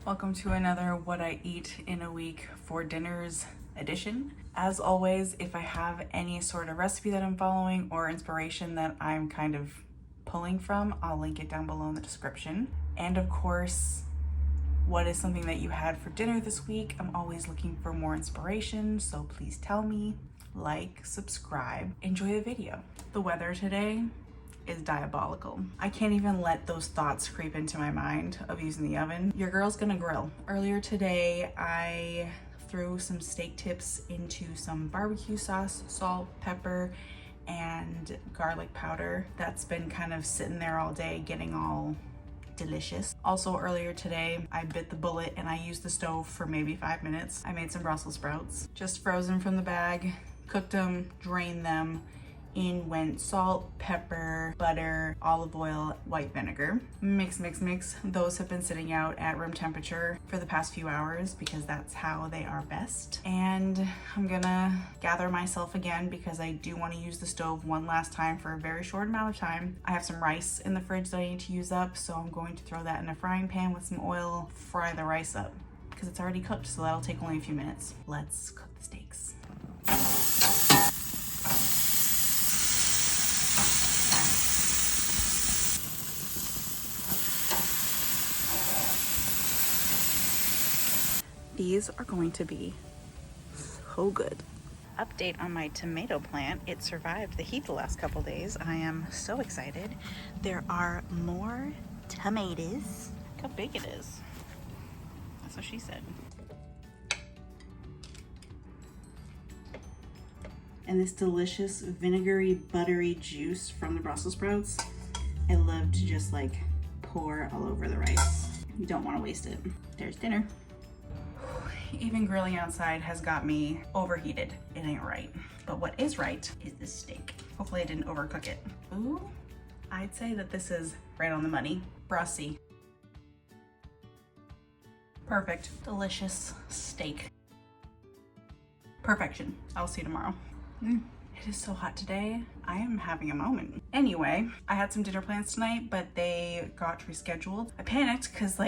Welcome to another What I Eat in a Week for Dinners edition. As always, if I have any sort of recipe that I'm following or inspiration that I'm kind of pulling from, I'll link it down below in the description. And of course, what is something that you had for dinner this week? I'm always looking for more inspiration, so please tell me. Like, subscribe, enjoy the video. The weather today is diabolical. I can't even let those thoughts creep into my mind of using the oven. Your girl's gonna grill. Earlier today, I threw some steak tips into some barbecue sauce, salt, pepper, and garlic powder. That's been kind of sitting there all day, getting all delicious. Also earlier today, I bit the bullet and I used the stove for maybe 5 minutes. I made some Brussels sprouts, just frozen from the bag, cooked them, drained them. In went salt, pepper, butter, olive oil, white vinegar. Mix, mix, mix. Those have been sitting out at room temperature for the past few hours because that's how they are best. And I'm gonna gather myself again because I do want to use the stove one last time for a very short amount of time. I have some rice in the fridge that I need to use up, so I'm going to throw that in a frying pan with some oil, fry the rice up because it's already cooked, so that'll take only a few minutes. Let's cook the steaks. These are going to be so good. Update on my tomato plant. It survived the heat the last couple days. I am so excited. There are more tomatoes. Look how big it is. That's what she said. And this delicious vinegary, buttery juice from the Brussels sprouts, I love to just like pour all over the rice. You don't want to waste it. There's dinner. Even grilling outside has got me overheated. It ain't right. But what is right is this steak. Hopefully I didn't overcook it. Ooh, I'd say that this is right on the money. Brussy. Perfect. Delicious steak. Perfection. I'll see you tomorrow. It is so hot today. I am having a moment. Anyway, I had some dinner plans tonight, but they got rescheduled. I panicked because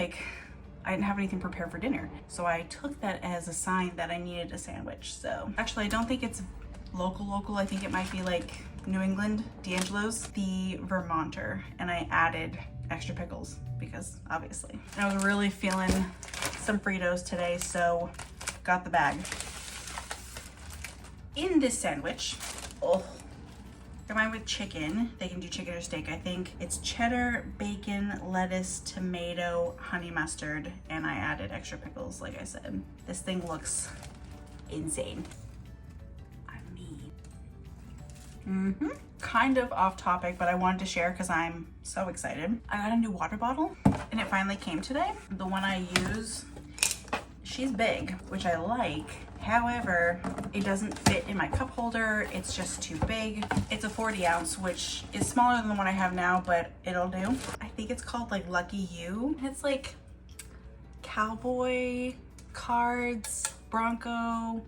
I didn't have anything prepared for dinner. So I took that as a sign that I needed a sandwich. So actually, I don't think it's local. I think it might be like New England, D'Angelo's, the Vermonter. And I added extra pickles because obviously. And I was really feeling some Fritos today, so got the bag. In this sandwich, combined with chicken, they can do chicken or steak, I think. It's cheddar, bacon, lettuce, tomato, honey mustard, and I added extra pickles, like I said. This thing looks insane. I mean, kind of off topic, but I wanted to share because I'm so excited. I got a new water bottle and it finally came today. The one I use, she's big, which I like. However, it doesn't fit in my cup holder. It's just too big. It's a 40 ounce, which is smaller than the one I have now, but it'll do. I think it's called like Lucky You. It's like cowboy cards, Bronco,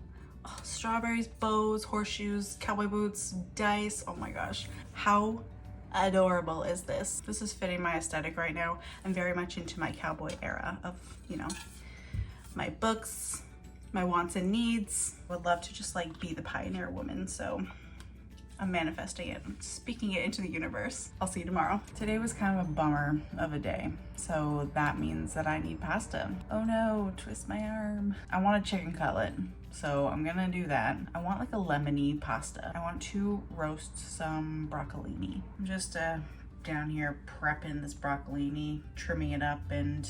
strawberries, bows, horseshoes, cowboy boots, dice. Oh my gosh. How adorable is this? This is fitting my aesthetic right now. I'm very much into my cowboy era of, you know, my books, my wants and needs. Would love to just like be the pioneer woman, so I'm manifesting it, speaking it into the universe. I'll see you tomorrow. Today was kind of a bummer of a day, so that means that I need pasta. Oh no, twist my arm. I want a chicken cutlet, so I'm gonna do that. I want like a lemony pasta. I want to roast some broccolini. I'm just down here prepping this broccolini, trimming it up and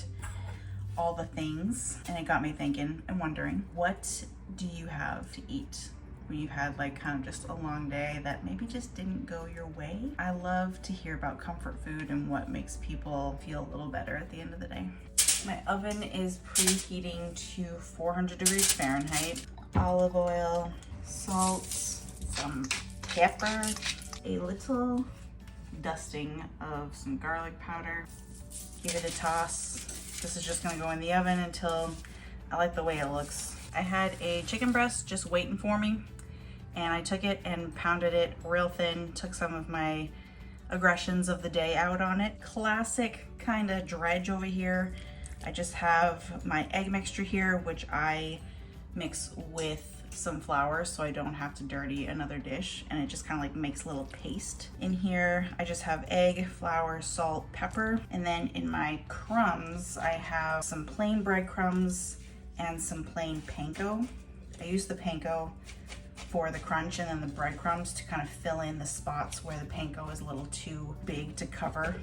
all the things, and it got me thinking and wondering, what do you have to eat when you've had like kind of just a long day that maybe just didn't go your way? I love to hear about comfort food and what makes people feel a little better at the end of the day. My oven is preheating to 400 degrees Fahrenheit. Olive oil, salt, some pepper, a little dusting of some garlic powder. Give it a toss. This is just gonna go in the oven until I like the way it looks. I had a chicken breast just waiting for me, and I took it and pounded it real thin, took some of my aggressions of the day out on it. Classic kind of dredge over here. I just have my egg mixture here, which I mix with some flour so I don't have to dirty another dish, and it just kind of like makes a little paste. In here I just have egg, flour, salt, pepper, and then in my crumbs I have some plain breadcrumbs and some plain panko. I use the panko for the crunch and then the breadcrumbs to kind of fill in the spots where the panko is a little too big to cover.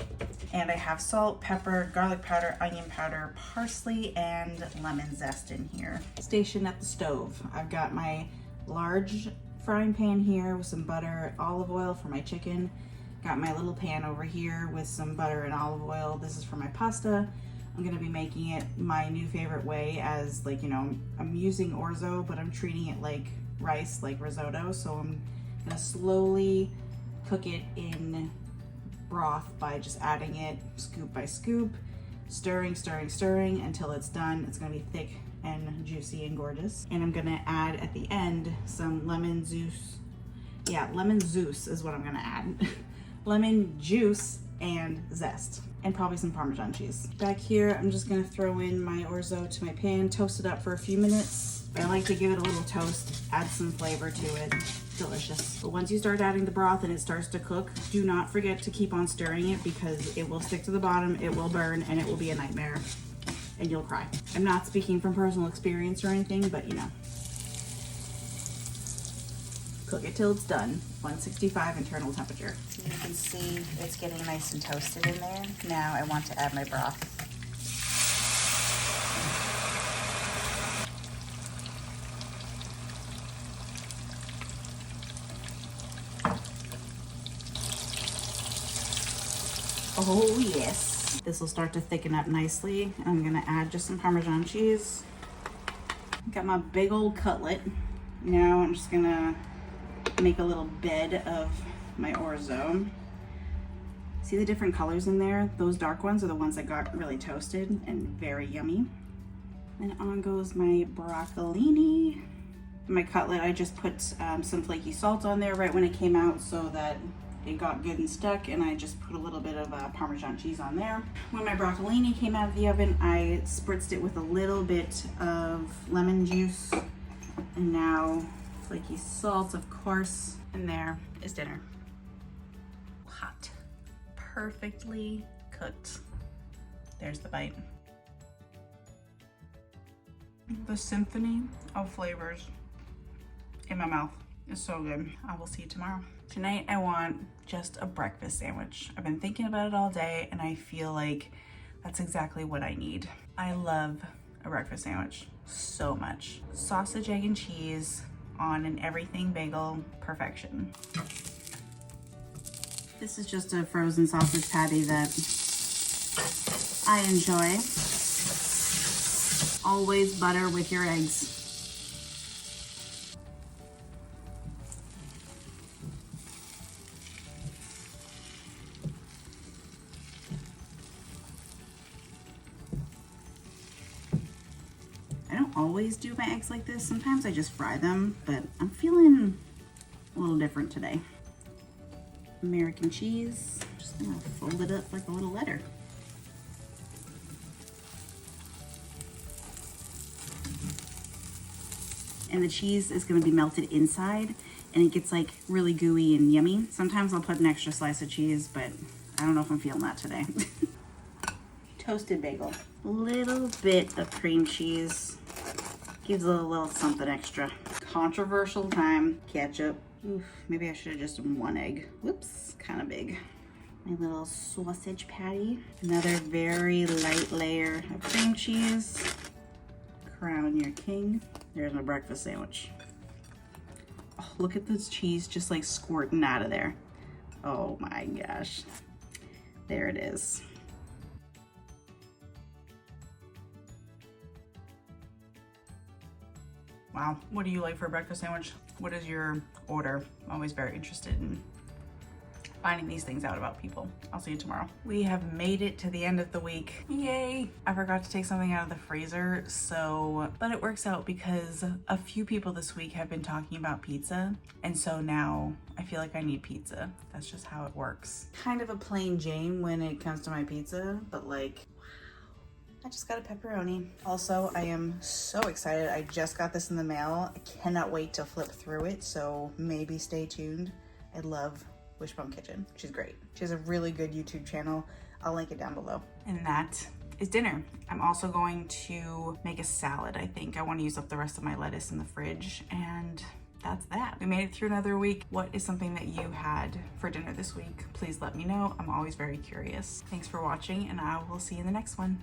And I have salt, pepper, garlic powder, onion powder, parsley, and lemon zest in here. Stationed at the stove, I've got my large frying pan here with some butter, olive oil for my chicken. Got my little pan over here with some butter and olive oil. This is for my pasta. I'm gonna be making it my new favorite way, as like, you know, I'm using orzo, but I'm treating it like rice, like risotto. So I'm gonna slowly cook it in broth by just adding it scoop by scoop, stirring until it's done. It's gonna be thick and juicy and gorgeous. And I'm gonna add at the end some lemon juice. Yeah, lemon juice is what I'm gonna add. Lemon juice and zest, and probably some Parmesan cheese. Back here, I'm just gonna throw in my orzo to my pan, toast it up for a few minutes. I like to give it a little toast, add some flavor to it. Delicious. But once you start adding the broth and it starts to cook, do not forget to keep on stirring it, because it will stick to the bottom, it will burn, and it will be a nightmare, and you'll cry. I'm not speaking from personal experience or anything, but you know. Cook it till it's done, 165 internal temperature. You can see it's getting nice and toasted in there. Now I want to add my broth. Oh yes. This will start to thicken up nicely. I'm gonna add just some Parmesan cheese. Got my big old cutlet. Now I'm just gonna make a little bed of my orzo. See the different colors in there? Those dark ones are the ones that got really toasted and very yummy. And on goes my broccolini. My cutlet, I just put some flaky salt on there right when it came out so that it got good and stuck, and I just put a little bit of Parmesan cheese on there. When my broccolini came out of the oven, I spritzed it with a little bit of lemon juice, and now flaky salt, of course, and there is dinner. Hot, perfectly cooked. There's the bite. The symphony of flavors in my mouth is so good. I will see you tomorrow. Tonight I want just a breakfast sandwich. I've been thinking about it all day, and I feel like that's exactly what I need. I love a breakfast sandwich so much. Sausage, egg, and cheese on an everything bagel, perfection. This is just a frozen sausage patty that I enjoy. Always butter with your eggs. I don't always do my eggs like this. Sometimes I just fry them, but I'm feeling a little different today. American cheese. Just gonna fold it up like a little letter. And the cheese is gonna be melted inside, and it gets like really gooey and yummy. Sometimes I'll put an extra slice of cheese, but I don't know if I'm feeling that today. Toasted bagel. A little bit of cream cheese. Gives it a little something extra. Controversial time. Ketchup. Oof, maybe I should have just done one egg. Whoops, kind of big. My little sausage patty. Another very light layer of cream cheese. Crown your king. There's my breakfast sandwich. Oh, look at this cheese just like squirting out of there. Oh my gosh. There it is. Wow, what do you like for a breakfast sandwich? What is your order? I'm always very interested in finding these things out about people. I'll see you tomorrow. We have made it to the end of the week. Yay! I forgot to take something out of the freezer, but it works out because a few people this week have been talking about pizza, and so now I feel like I need pizza. That's just how it works. Kind of a plain Jane when it comes to my pizza, but like, I just got a pepperoni. Also, I am so excited. I just got this in the mail. I cannot wait to flip through it, so maybe stay tuned. I love Wishbone Kitchen. She's great. She has a really good YouTube channel. I'll link it down below. And that is dinner. I'm also going to make a salad, I think. I want to use up the rest of my lettuce in the fridge, and that's that. We made it through another week. What is something that you had for dinner this week? Please let me know. I'm always very curious. Thanks for watching, and I will see you in the next one.